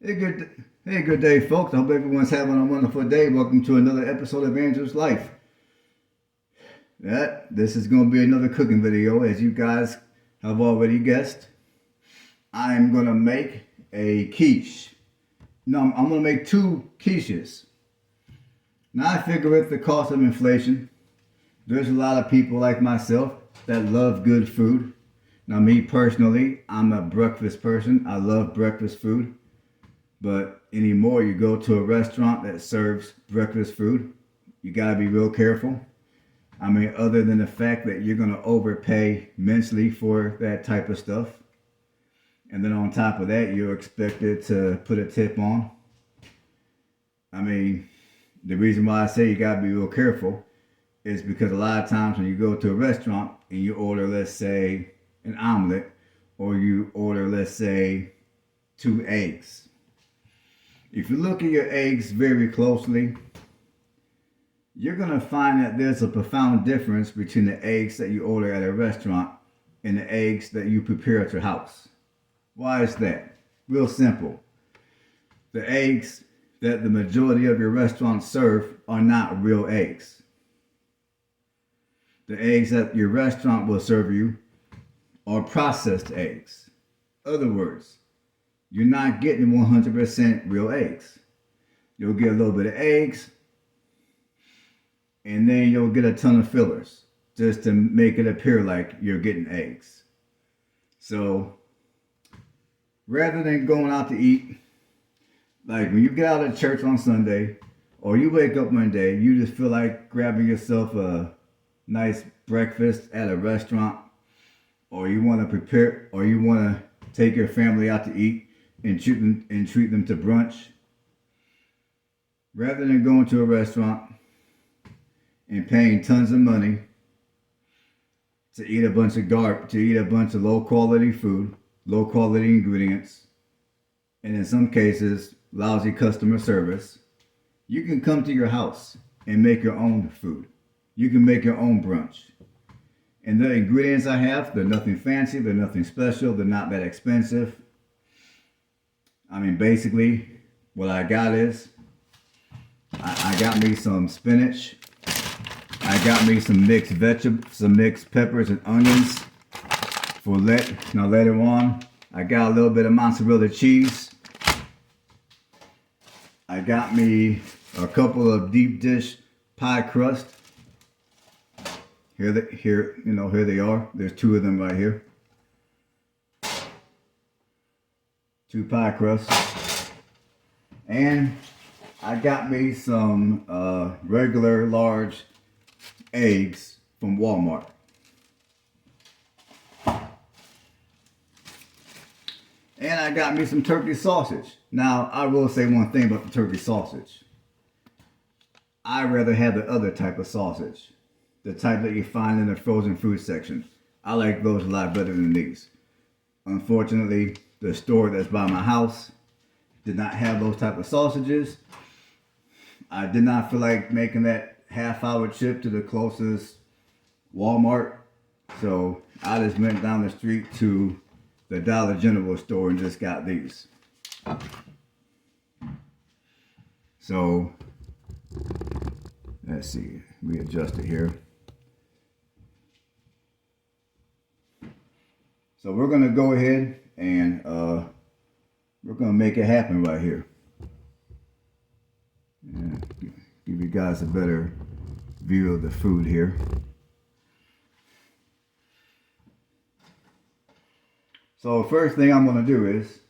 Good day, folks. I hope everyone's having a wonderful day. Welcome to another episode of Andrew's Life. This is going to be another cooking video, as you guys have already guessed. I'm going to make a quiche. No, I'm going to make two quiches. Now, I figure with the cost of inflation, there's a lot of people like myself that love good food. Now, me personally, I'm a breakfast person. I love breakfast food. But anymore, you go to a restaurant that serves breakfast food, you gotta be real careful. I mean, other than the fact that you're gonna overpay immensely for that type of stuff. And then on top of that, you're expected to put a tip on. I mean, the reason why I say you gotta be real careful is because a lot of times when you go to a restaurant and you order, let's say, an omelet, or you order, let's say, 2 eggs. If you look at your eggs very closely, you're going to find that there's a profound difference between the eggs that you order at a restaurant and the eggs that you prepare at your house. Why is that? Real simple. The eggs that the majority of your restaurants serve are not real eggs. The eggs that your restaurant will serve you are processed eggs. In other words, you're not getting 100% real eggs. You'll get a little bit of eggs, and then you'll get a ton of fillers just to make it appear like you're getting eggs. So, rather than going out to eat, like when you get out of church on Sunday, or you wake up one day, you just feel like grabbing yourself a nice breakfast at a restaurant, or you want to prepare, or you want to take your family out to eat, and treat them to brunch, rather than going to a restaurant and paying tons of money to eat a bunch of low quality food, low quality ingredients, and in some cases lousy customer service, you can come to your house and make your own food. You can make your own brunch. And the ingredients I have, they're nothing fancy, they're nothing special, they're not that expensive. I mean, basically, what I got is, I got me some spinach. I got me some mixed peppers and onions. Now later on, I got a little bit of mozzarella cheese. I got me a couple of deep dish pie crust. Here they are. There's 2 of them right here. 2 pie crusts, and I got me some regular large eggs from Walmart. And I got me some turkey sausage. Now, I will say one thing about the turkey sausage. I'd rather have the other type of sausage, the type that you find in the frozen food section. I like those a lot better than these. Unfortunately, the store that's by my house did not have those type of sausages. I did not feel like making that half-hour trip to the closest Walmart, so I just went down the street to the Dollar General store and just got these. So, let's see, readjust it here. So we're gonna go ahead and we're gonna make it happen right here. Yeah, give you guys a better view of the food here. So first thing I'm gonna do is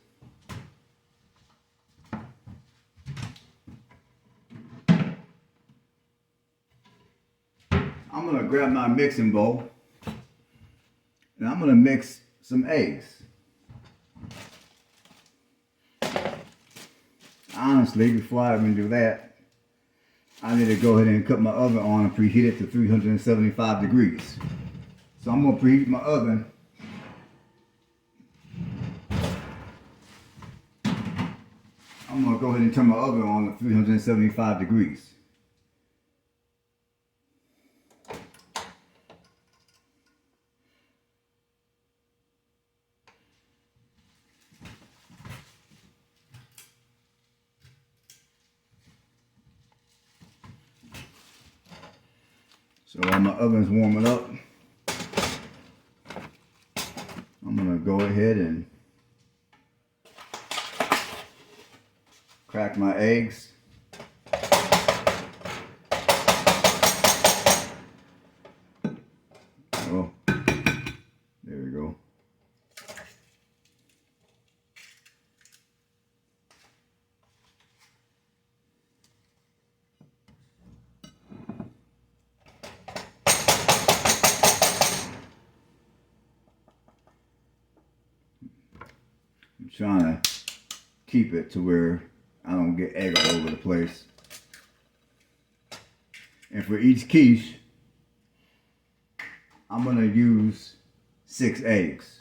I'm gonna grab my mixing bowl and I'm gonna mix some eggs. Honestly, before I even do that, I need to go ahead and cut my oven on and preheat it to 375 degrees. So I'm going to preheat my oven. I'm going to go ahead and turn my oven on to 375 degrees. So while my oven's warming up, I'm gonna go ahead and crack my eggs. Oh, there we go. I'm trying to keep it to where I don't get egg all over the place. And for each quiche, I'm gonna use 6 eggs.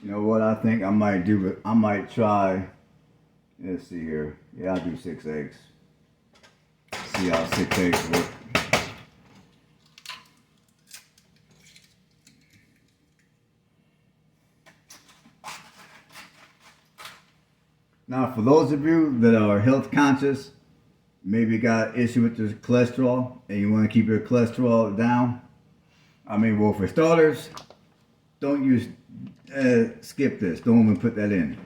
You know what I think I might do? I might try, let's see here. Yeah, I'll do 6 eggs. See how 6 eggs work. Now, for those of you that are health conscious, maybe got issue with your cholesterol and you want to keep your cholesterol down. I mean, well, for starters, don't use, skip this. Don't even put that in.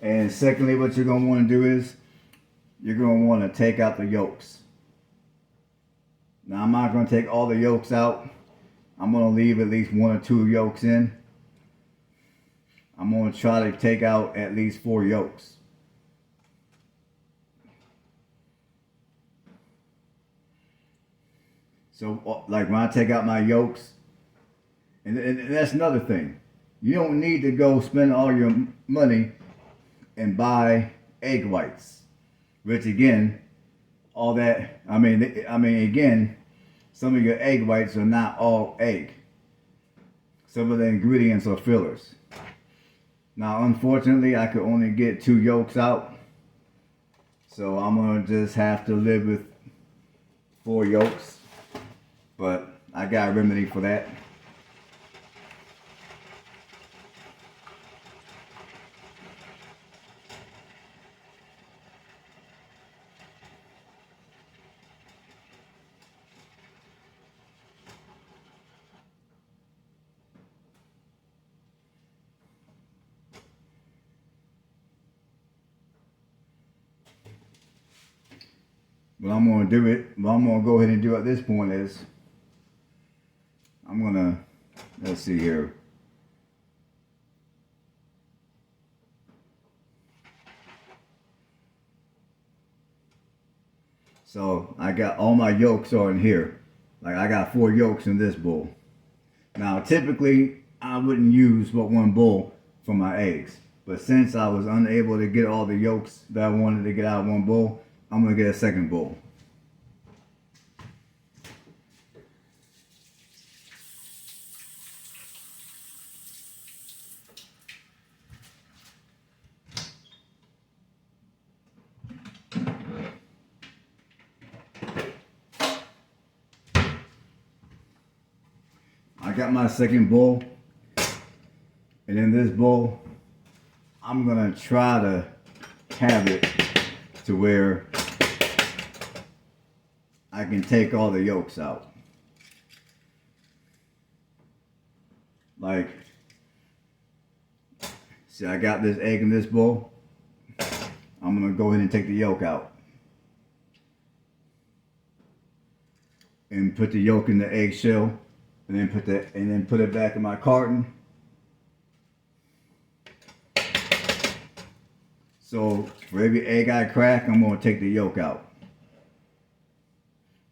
And secondly, what you're going to want to do is you're going to want to take out the yolks. Now, I'm not going to take all the yolks out. I'm going to leave at least 1 or 2 yolks in. I'm going to try to take out at least 4 yolks. So, like when I take out my yolks, and that's another thing. You don't need to go spend all your money and buy egg whites. Which again, all that, I mean again, some of your egg whites are not all egg. Some of the ingredients are fillers. Now, unfortunately, I could only get 2 yolks out. So I'm going to just have to live with 4 yolks. But I got a remedy for that. What I'm going to do what I'm going to go ahead and do at this point is I'm going to, let's see here. So I got all my yolks are in here. Like I got 4 yolks in this bowl. Now typically I wouldn't use but 1 bowl for my eggs. But since I was unable to get all the yolks that I wanted to get out of 1 bowl, I'm going to get a 2nd bowl. I got my 2nd bowl, and in this bowl, I'm gonna try to have it to where I can take all the yolks out. Like, see, I got this egg in this bowl. I'm gonna go ahead and take the yolk out. And put the yolk in the eggshell. And then put it back in my carton. So for every egg I crack, I'm going to take the yolk out.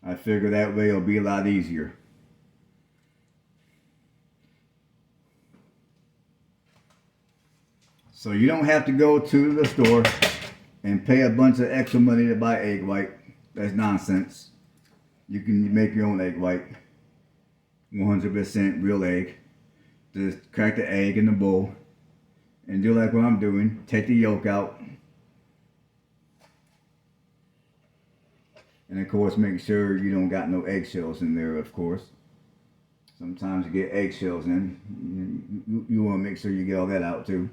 I figure that way it'll be a lot easier. So you don't have to go to the store and pay a bunch of extra money to buy egg white. That's nonsense. You can make your own egg white. 100% real egg. Just crack the egg in the bowl and do like what I'm doing. Take the yolk out. And of course, make sure you don't got no eggshells in there, of course. Sometimes you get eggshells in. You want to make sure you get all that out too.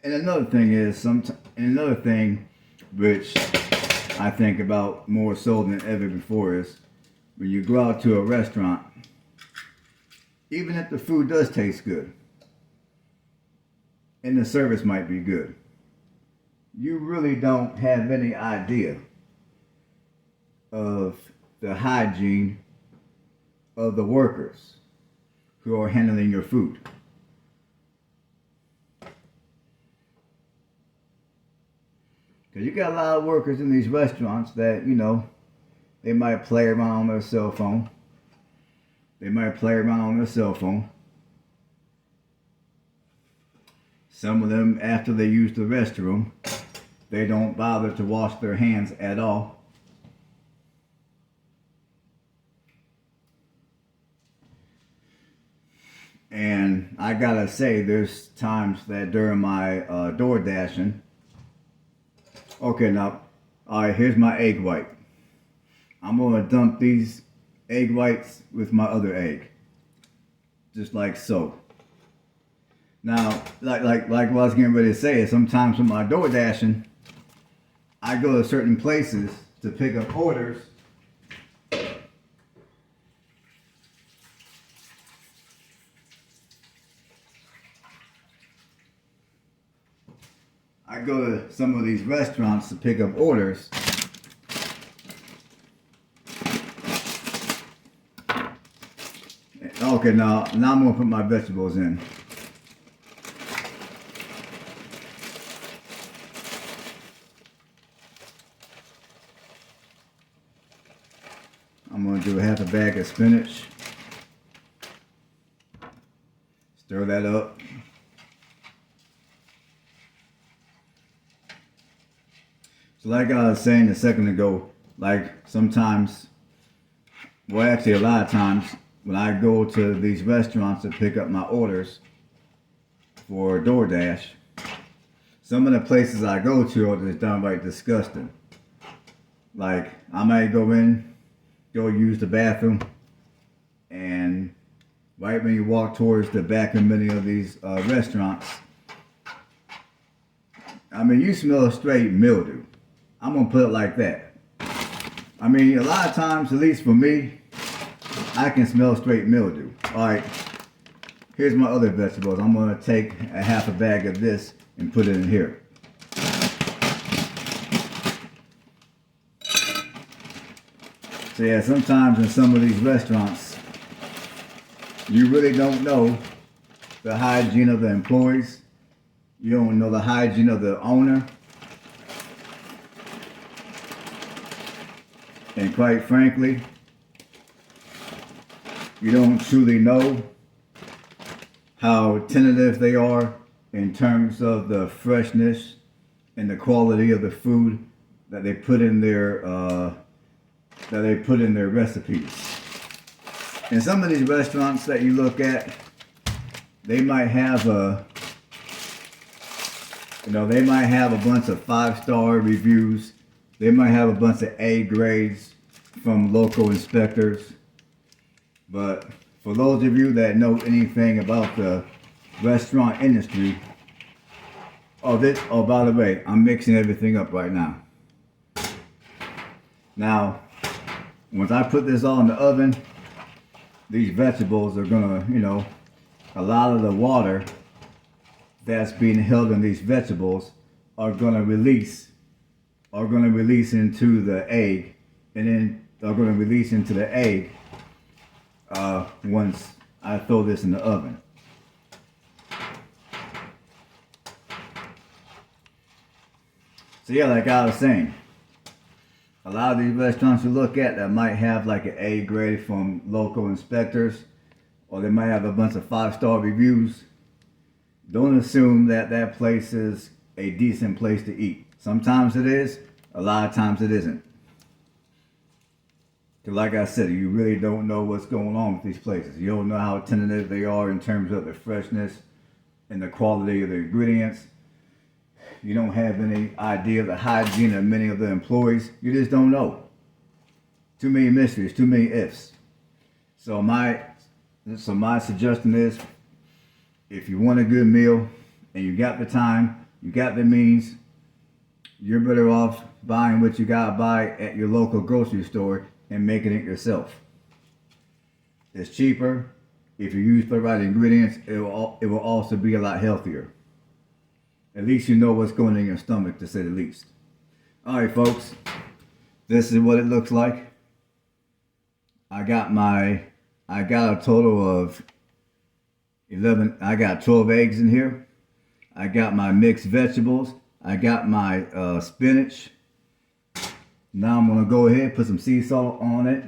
And another thing is, another thing which I think about more so than ever before is when you go out to a restaurant, even if the food does taste good and the service might be good, you really don't have any idea of the hygiene of the workers who are handling your food. Because you got a lot of workers in these restaurants that, you know, they might play around on their cell phone. Some of them, after they use the restroom, they don't bother to wash their hands at all. And I gotta say, there's times that during my door dashing, okay, now, alright, here's my egg white. I'm gonna dump these egg whites with my other egg. Just like so. Now, like what I was getting ready to say is sometimes with my door dashing, I go to certain places to pick up orders. I go to some of these restaurants to pick up orders. Okay, now I'm gonna put my vegetables in. I'm gonna do half a bag of spinach. Stir that up. So like I was saying a second ago, like sometimes, well actually a lot of times, when I go to these restaurants to pick up my orders for DoorDash, some of the places I go to are just downright disgusting. Like I might go use the bathroom, and right when you walk towards the back of many of these restaurants, I mean you smell straight mildew. I'm gonna put it like that. I mean, a lot of times, at least for me, I can smell straight mildew. Alright, here's my other vegetables. I'm gonna take a half a bag of this and put it in here. So yeah, sometimes in some of these restaurants, you really don't know the hygiene of the employees. You don't know the hygiene of the owner. And quite frankly, you don't truly know how tentative they are in terms of the freshness and the quality of the food that they put in their recipes. In some of these restaurants that you look at, they might have a bunch of 5-star reviews. They might have a bunch of A grades from local inspectors. But for those of you that know anything about the restaurant industry, by the way, I'm mixing everything up right now. Now, once I put this all in the oven, these vegetables are gonna, a lot of the water that's being held in these vegetables are gonna release into the egg, and then they're going to release into the egg once I throw this in the oven. So yeah, like I was saying, a lot of these restaurants you look at that might have like an A grade from local inspectors, or they might have a bunch of 5-star reviews. Don't assume that that place is a decent place to eat. Sometimes it is, a lot of times it isn't. Because like I said, you really don't know what's going on with these places. You don't know how tentative they are in terms of the freshness and the quality of the ingredients. You don't have any idea of the hygiene of many of the employees. You just don't know. Too many mysteries, too many ifs. So my suggestion is, if you want a good meal and you got the time, you got the means, you're better off buying what you gotta buy at your local grocery store and making it yourself. It's cheaper. If you use the right ingredients, it will also be a lot healthier. At least you know what's going in your stomach, to say the least. Alright folks, this is what it looks like. I got a total of 12 eggs in here. I got my mixed vegetables. I got my spinach. Now I'm gonna go ahead and put some sea salt on it.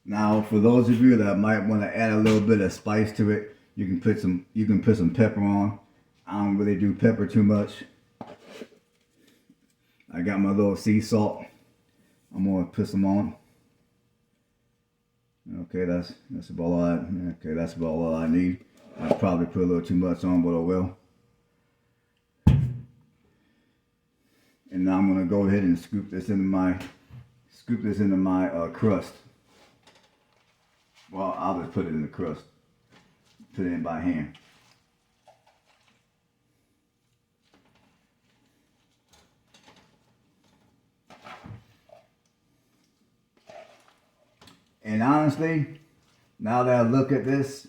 Now, for those of you that might want to add a little bit of spice to it, you can put some pepper on. I don't really do pepper too much. I got my little sea salt. I'm gonna put some on. Okay, that's about all I need. I probably put a little too much on, but oh well. And now I'm gonna go ahead and scoop this into my crust. Well, I'll just put it in the crust. Put it in by hand. And honestly, now that I look at this,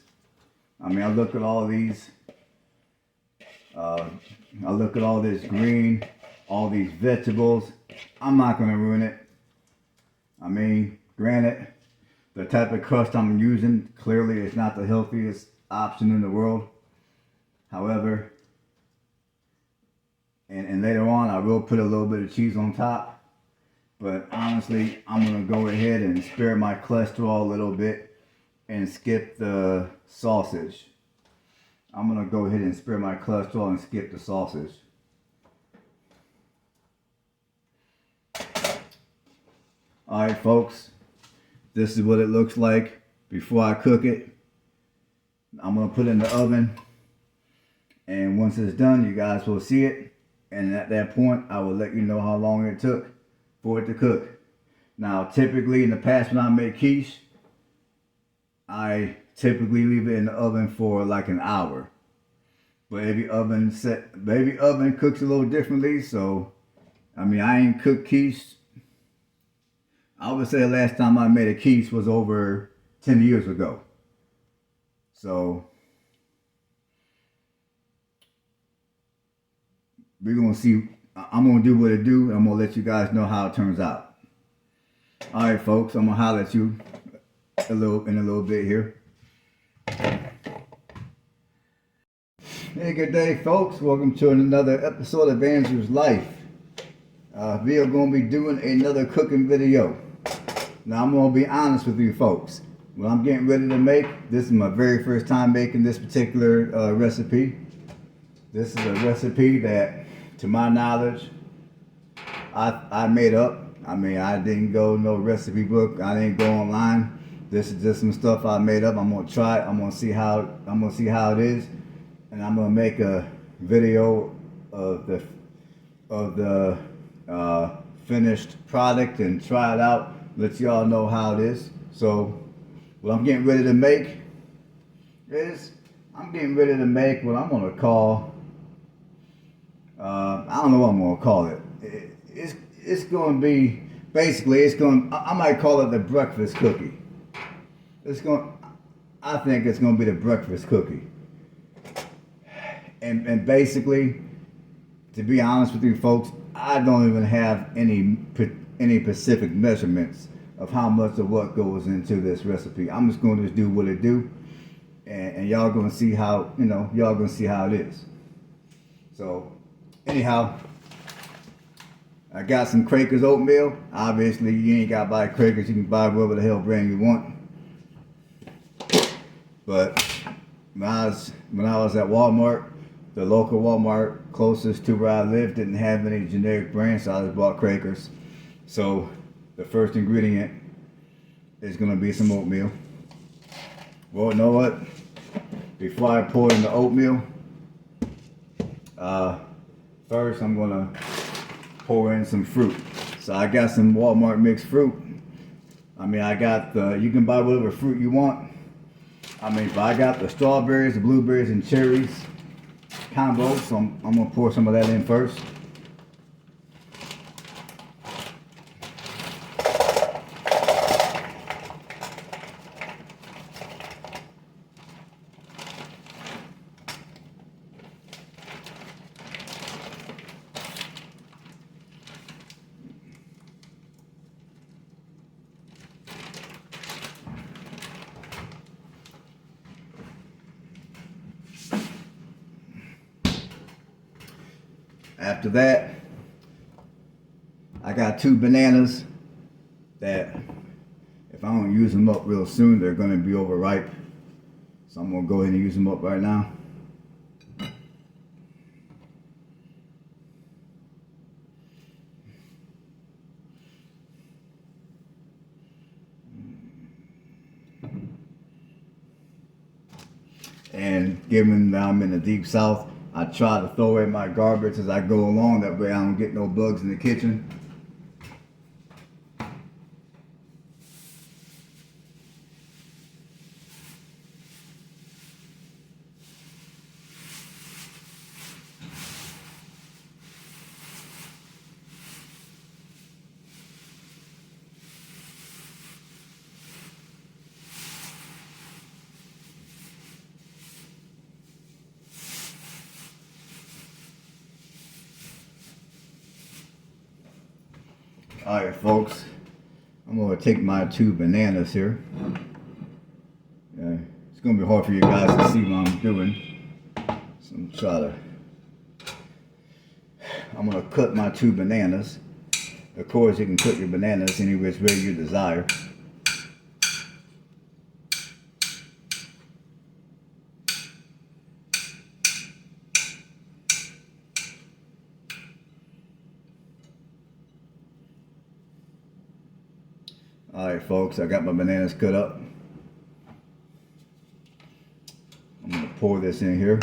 I look at all these, I look at all this green, all these vegetables, I'm not going to ruin it. Granted, the type of crust I'm using clearly is not the healthiest option in the world. However, and later on I will put a little bit of cheese on top. But honestly, I'm going to go ahead and spare my cholesterol a little bit and skip the sausage. I'm going to go ahead and spare my cholesterol and skip the sausage. Alright folks, this is what it looks like before I cook it. I'm going to put it in the oven. And once it's done, you guys will see it. And at that point, I will let you know how long it took for it to cook. Now, typically in the past when I make quiche, I typically leave it in the oven for like an hour. But every oven cooks a little differently. So, I ain't cooked quiche. I would say the last time I made a quiche was over 10 years ago. So, we're going to see. I'm going to do what it do. I'm going to let you guys know how it turns out. Alright folks, I'm going to holler at you in a little bit here. Hey, good day folks. Welcome to another episode of Andrew's Life. We are going to be doing another cooking video. Now I'm going to be honest with you folks. What I'm getting ready to make, this is my very first time making this particular recipe. This is a recipe that, to my knowledge, I made up. I didn't go no recipe book. I didn't go online. This is just some stuff I made up. I'm gonna try it. I'm gonna see how it is, and I'm gonna make a video of the finished product and try it out. Let y'all know how it is. So, what I'm getting ready to make is what I'm gonna call. I don't know what I'm gonna call it. It's gonna be basically. I might call it the breakfast cookie. I think it's gonna be the breakfast cookie. And basically, to be honest with you folks, I don't even have any specific measurements of how much of what goes into this recipe. I'm just going to do what it do, and y'all gonna see how, y'all gonna see how it is. So anyhow, I got some Quaker's oatmeal. Obviously, you ain't got to buy Quaker's. You can buy whatever the hell brand you want. But when I was at Walmart, the local Walmart closest to where I live didn't have any generic brands, so I just bought Quaker's. So the first ingredient is going to be some oatmeal. Well, you know what? Before I pour in the oatmeal, first I'm going to pour in some fruit. So I got some Walmart mixed fruit. I mean, you can buy whatever fruit you want. I mean, but I got the strawberries, the blueberries, and cherries combo, so I'm going to pour some of that in first. After that, I got 2 bananas that if I don't use them up real soon, they're going to be overripe. So I'm going to go ahead and use them up right now. And given that I'm in the deep south, I try to throw away my garbage as I go along. That way I don't get no bugs in the kitchen. Alright folks, I'm going to take my 2 bananas here. It's going to be hard for you guys to see what I'm doing. So I'm going to cut my 2 bananas. Of course, you can cut your bananas any which way you desire. Alright folks, I got my bananas cut up. I'm going to pour this in here.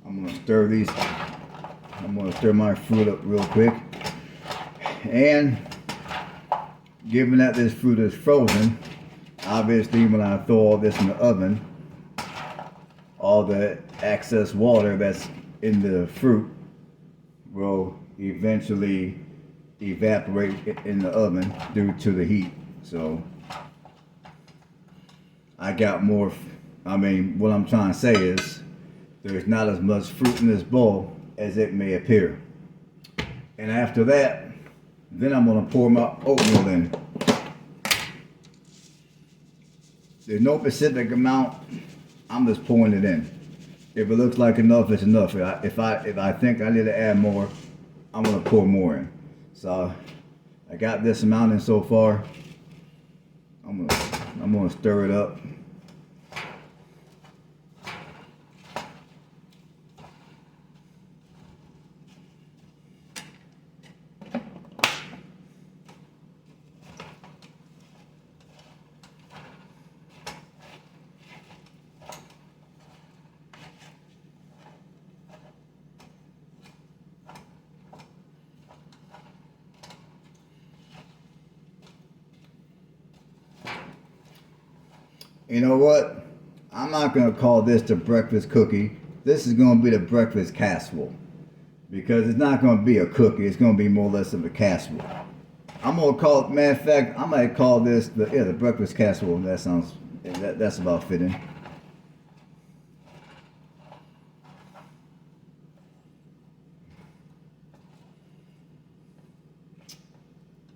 I'm going to stir my fruit up real quick. And given that this fruit is frozen, obviously when I throw all this in the oven, all the excess water that's in the fruit will eventually evaporate in the oven due to the heat. So I got more, what I'm trying to say is there's not as much fruit in this bowl as it may appear. And after that, then I'm going to pour my oatmeal in. There's no specific amount. I'm just pouring it in. If it looks like enough, it's enough. If I think I need to add more, I'm going to pour more in. So I got this amount in so far. I'm going to stir it up. You know what? I'm not going to call this the breakfast cookie. this is going to be the breakfast casserole because it's not going to be a cookie. It's going to be more or less of a casserole. I'm going to call it, matter of fact, I might call this the breakfast casserole. That's about fitting.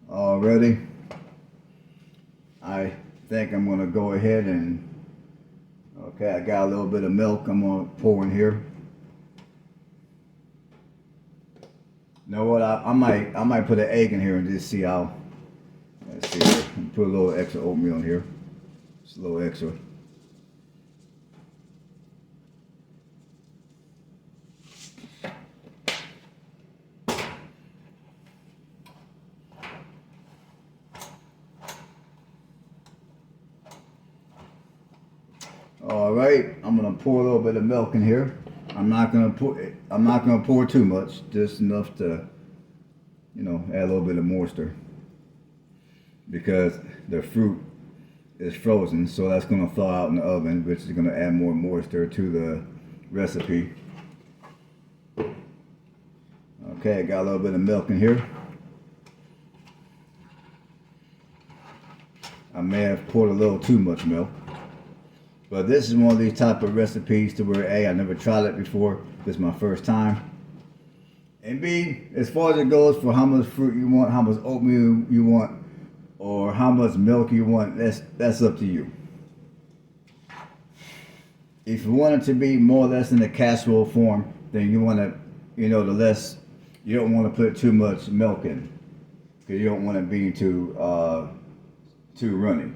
Already, I think I'm going to go ahead and, okay, I got a little bit of milk I'm going to pour in here. You know what, I might put an egg in here and just see how, let's see, put a little extra oatmeal in here, just a little extra. All right, I'm gonna pour a little bit of milk in here. I'm not gonna pour too much, just enough to, add a little bit of moisture because the fruit is frozen, so that's gonna thaw out in the oven, which is gonna add more moisture to the recipe. Okay, I got a little bit of milk in here. I may have poured a little too much milk. But this is one of these type of recipes to where A, I never tried it before. This is my first time. And B, as far as it goes for how much fruit you want, how much oatmeal you want, or how much milk you want, that's up to you. If you want it to be more or less in the casserole form, then you want to, you don't want to put too much milk in. Because you don't want it being too runny.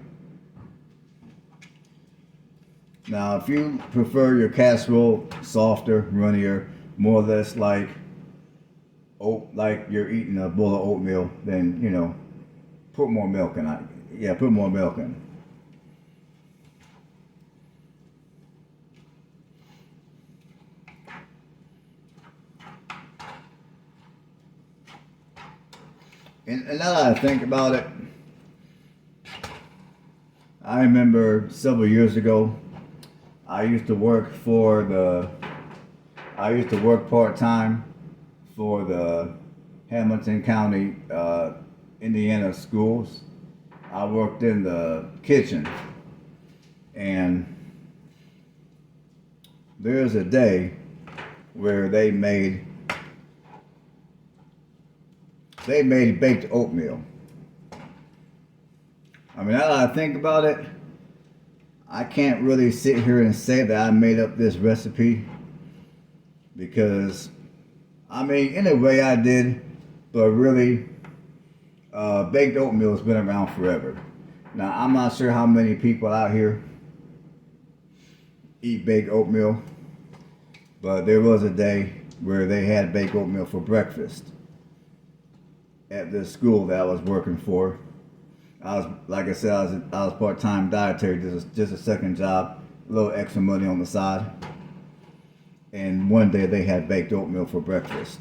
Now, if you prefer your casserole softer, runnier, more or less like you're eating a bowl of oatmeal, then put more milk in it. Yeah, put more milk in. And now that I think about it, I remember several years ago, I used to work part-time for the Hamilton County, Indiana schools. I worked in the kitchen, and there's a day where they made baked oatmeal. I mean, now that I think about it, I can't really sit here and say that I made up this recipe because, I mean, in a way I did, but really, baked oatmeal has been around forever. Now, I'm not sure how many people out here eat baked oatmeal, but there was a day where they had baked oatmeal for breakfast at this school that I was working for. Like I said, I was part-time dietary, just a second job, a little extra money on the side. And one day they had baked oatmeal for breakfast.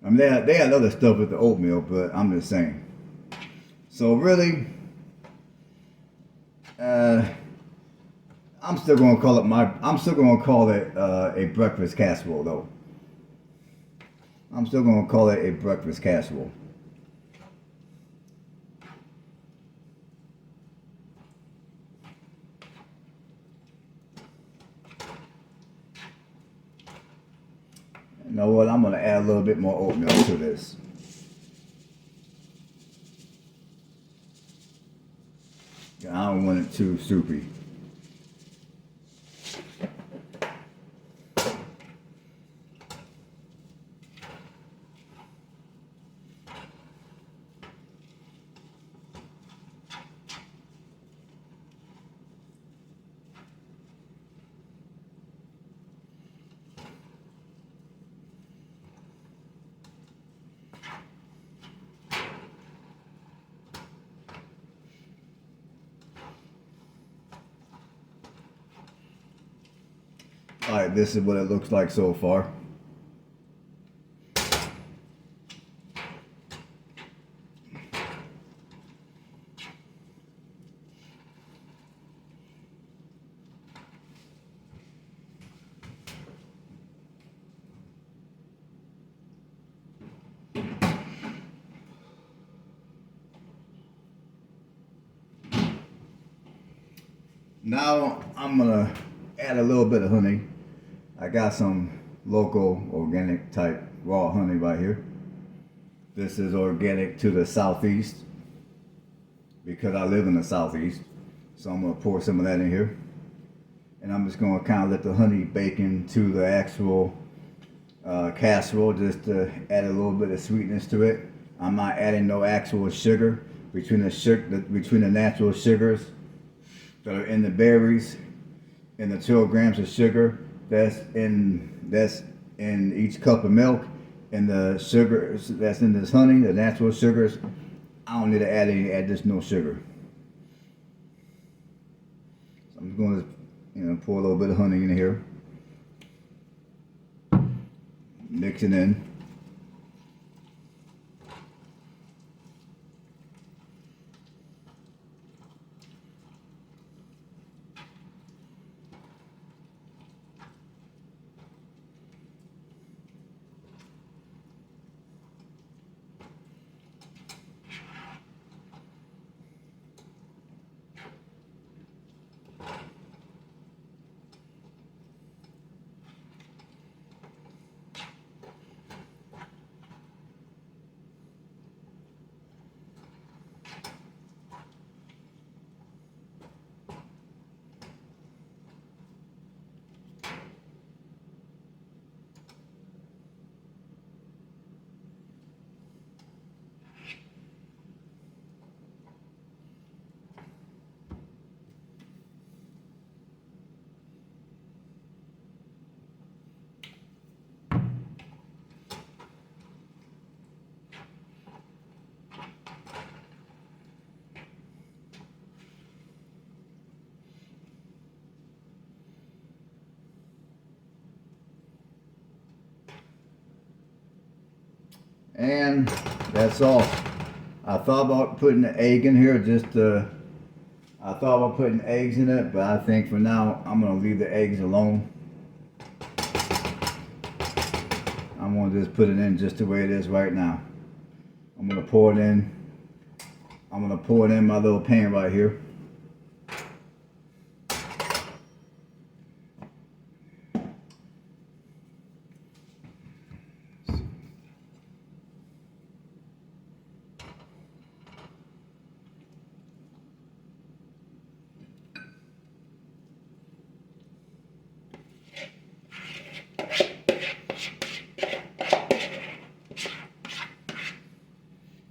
I mean, they had other stuff with the oatmeal, but I'm just saying. So really, I'm still gonna call it a breakfast casserole though. I'm still gonna call it a breakfast casserole. You know what? I'm going to add a little bit more oatmeal to this. I don't want it too soupy. Alright, this is what it looks like so far. Now I'm gonna add a little bit of honey. I got some local organic type raw honey right here. This is organic to the southeast because I live in the southeast. So I'm gonna pour some of that in here. And I'm just gonna kind of let the honey bake into the actual casserole just to add a little bit of sweetness to it. I'm not adding no actual sugar between the natural sugars that are in the berries and the 12 grams of sugar that's in each cup of milk and the sugars that's in this honey, the natural sugars. I don't need to add any additional sugar. So I'm going to pour a little bit of honey in here, mix it in. And that's all. I thought about putting an egg in here I thought about putting eggs in it, but I think for now I'm gonna leave the eggs alone. I'm gonna just put it in just the way it is right now. I'm gonna pour it in. I'm gonna pour it in my little pan right here.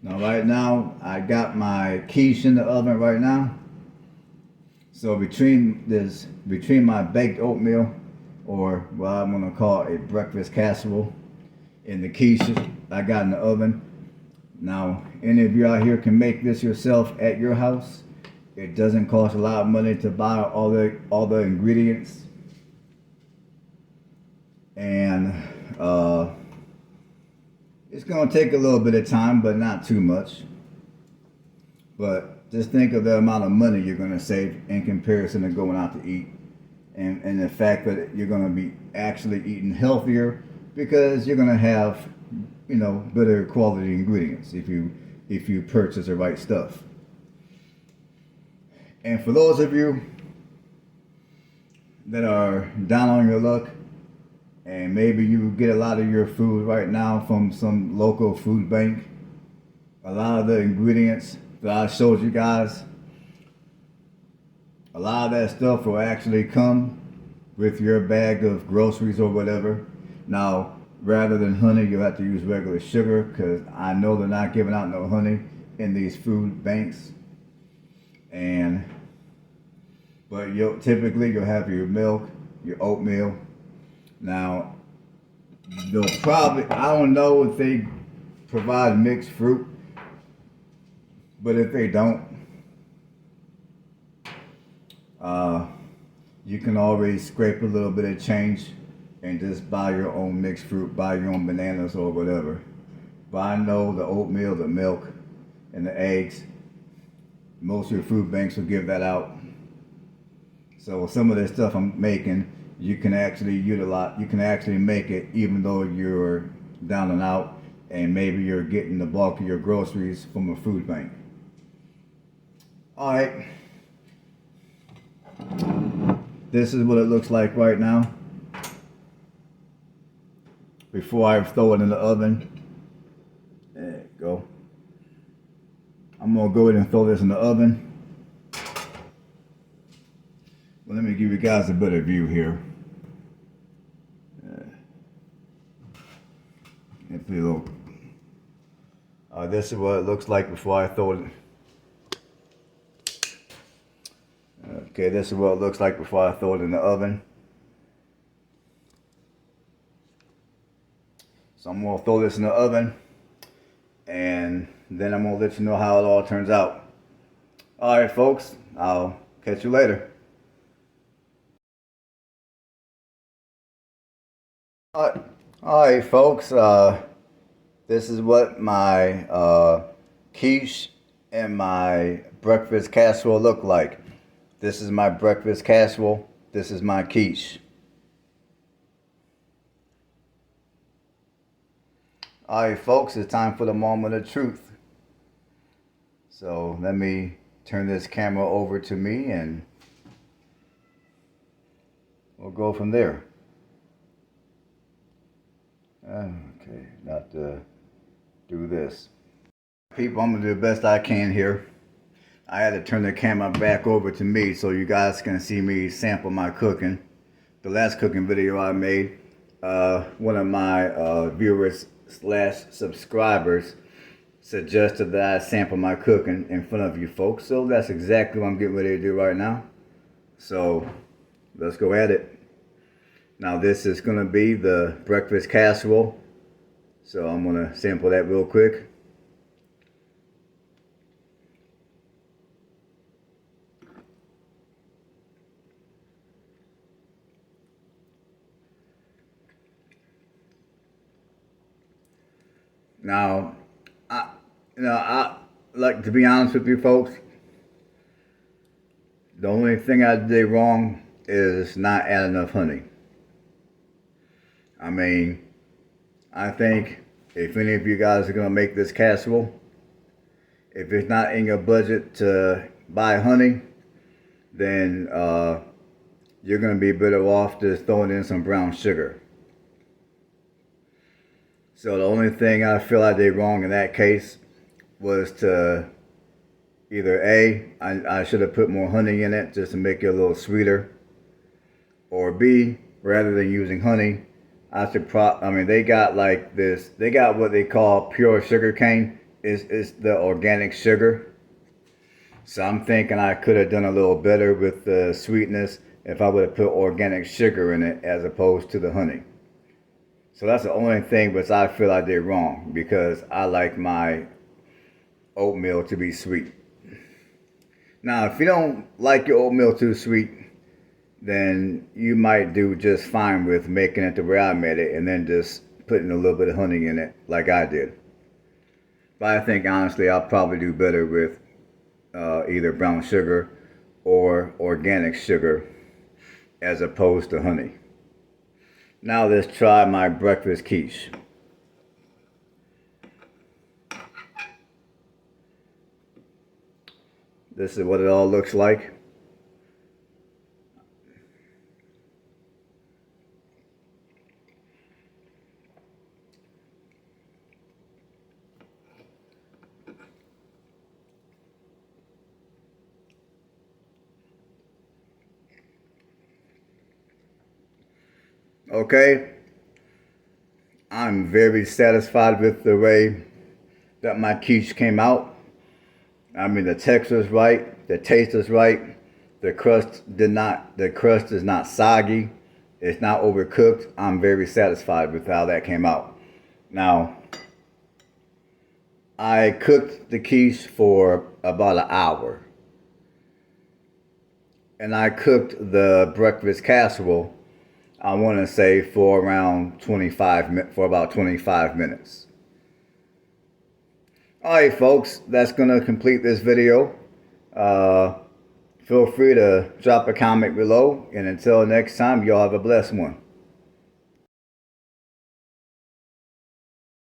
Now right now I got my quiche in the oven right now. So between my baked oatmeal, or what I'm gonna call a breakfast casserole, and the quiche I got in the oven. Now any of you out here can make this yourself at your house. It doesn't cost a lot of money to buy all the ingredients, and it's gonna take a little bit of time, but not too much. But just think of the amount of money you're gonna save in comparison to going out to eat, and the fact that you're gonna be actually eating healthier because you're gonna have, better quality ingredients if you purchase the right stuff. And for those of you that are down on your luck, and maybe you get a lot of your food right now from some local food bank, a lot of the ingredients that I showed you guys, a lot of that stuff will actually come with your bag of groceries or whatever. Now, rather than honey, you'll have to use regular sugar because I know they're not giving out no honey in these food banks. But typically you'll have your milk, your oatmeal. Now, they'll probably, I don't know if they provide mixed fruit, but if they don't, you can always scrape a little bit of change and just buy your own mixed fruit, buy your own bananas or whatever. But I know the oatmeal, the milk, and the eggs, most of your food banks will give that out. So some of this stuff I'm making, you can actually make it even though you're down and out and maybe you're getting the bulk of your groceries from a food bank. All right. This is what it looks like right now before I throw it in the oven. There you go. I'm gonna go ahead and throw this in the oven. Well, let me give you guys a better view here. This is what it looks like before I throw it. Okay, this is what it looks like before I throw it in the oven. So I'm gonna throw this in the oven, and then I'm gonna let you know how it all turns out. All right, folks, I'll catch you later. All right, folks. This is what my quiche and my breakfast casserole look like. This is my breakfast casserole. This is my quiche. All right, folks, it's time for the moment of truth. So let me turn this camera over to me and we'll go from there. Okay, not to do this. People, I'm gonna do the best I can here. I had to turn the camera back over to me so you guys can see me sample my cooking. The last cooking video I made, one of my viewers / subscribers suggested that I sample my cooking in front of you folks. So that's exactly what I'm getting ready to do right now. So let's go at it. Now this is going to be the breakfast casserole. So I'm going to sample that real quick. Now, I like to be honest with you folks. The only thing I did wrong is not add enough honey. I mean, I think if any of you guys are gonna make this casserole, if it's not in your budget to buy honey, then you're gonna be better off just throwing in some brown sugar. So the only thing I feel I did wrong in that case was to either I should have put more honey in it just to make it a little sweeter, or B, rather than using honey, they got like this, they got what they call pure sugar cane. It's the organic sugar. So I'm thinking I could have done a little better with the sweetness if I would have put organic sugar in it as opposed to the honey. So that's the only thing which I feel I did wrong, because I like my oatmeal to be sweet. Now, if you don't like your oatmeal too sweet, then you might do just fine with making it the way I made it and then just putting a little bit of honey in it like I did. But I think honestly I'll probably do better with either brown sugar or organic sugar as opposed to honey. Now let's try my breakfast quiche. This is what it all looks like. Okay, I'm very satisfied with the way that my quiche came out. I mean, the texture is right, the taste is right, the crust is not soggy, it's not overcooked. I'm very satisfied with how that came out. Now, I cooked the quiche for about an hour, and I cooked the breakfast casserole, I want to say, for about 25 minutes. All right, folks, that's going to complete this video. Feel free to drop a comment below, and until next time, y'all have a blessed one.